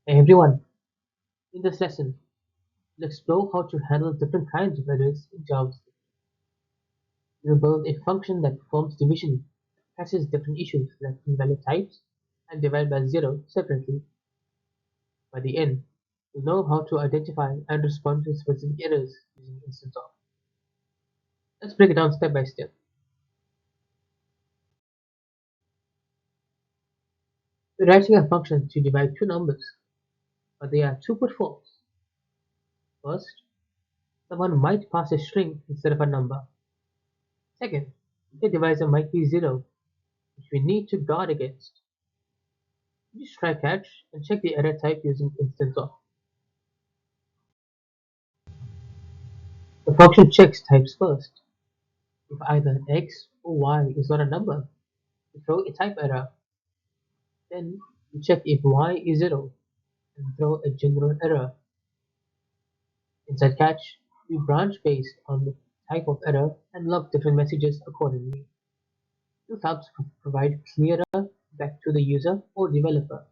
Hey everyone, in this lesson, we'll explore how to handle different kinds of errors in JavaScript. We'll build a function that performs division, catches different issues like invalid types, and divide by zero separately. By the end, we'll know how to identify and respond to specific errors using instanceof. Let's break it down step by step. We're writing a function to divide two numbers, but they are two put forms. First, someone might pass a string instead of a number. Second, the divisor might be zero, which we need to guard against. Just try catch and check the error type using instanceof. The function checks types first. If either x or y is not a number, we throw a type error. Then we check if y is zero and throw a general error. Inside catch, we branch based on the type of error and log different messages accordingly. This helps provide clearer feedback to the user or developer.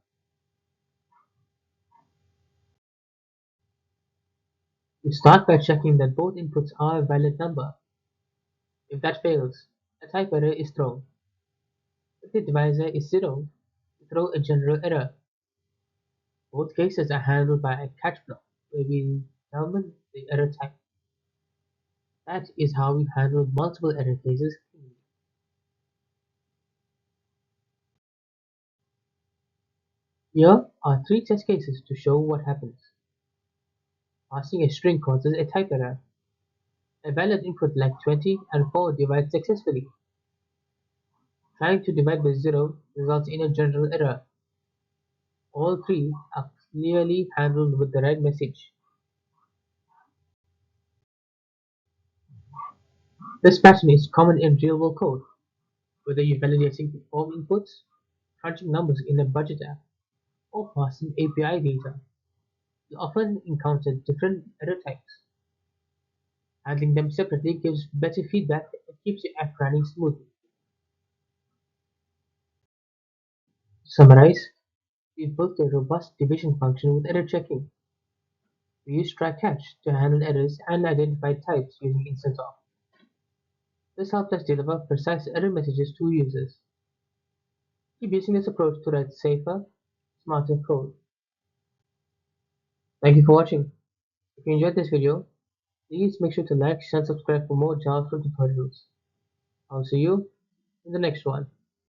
We start by checking that both inputs are a valid number. If that fails, a type error is thrown. If the divisor is zero, we throw a general error. Both cases are handled by a catch block, where we determine the error type. That is how we handle multiple error cases cleanly. Here are three test cases to show what happens. Passing a string causes a type error. A valid input like 20 and 4 divide successfully. Trying to divide by 0 results in a general error. All three are clearly handled with the right message. This pattern is common in real-world code, whether you're validating form inputs, crunching numbers in a budget app, or parsing API data. You often encounter different error types. Handling them separately gives better feedback and keeps your app running smoothly. To summarize, we built a robust division function with error checking. We use try-catch to handle errors and identify types using instanceof. This helps us deliver precise error messages to users. Keep using this approach to write safer, smarter code. Thank you for watching. If you enjoyed this video, please make sure to like, share, and subscribe for more JavaScript tutorials. I'll see you in the next one.